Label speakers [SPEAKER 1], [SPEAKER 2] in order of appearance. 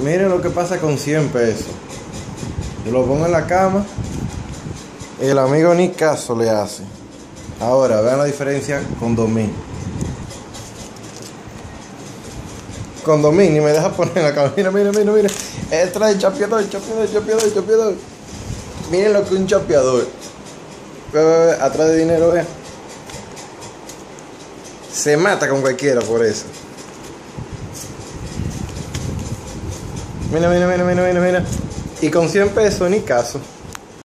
[SPEAKER 1] Miren lo que pasa con 100 pesos. Yo lo pongo en la cama. El amigo ni caso le hace. Ahora, vean la diferencia con 2000. Con 2000 ni me deja poner en la cama. Mira. Trae chapeador. Miren lo que es un chapeador. Ve, atrás de dinero, vean. Se mata con cualquiera por eso. Mira. Y con 100 pesos ni caso.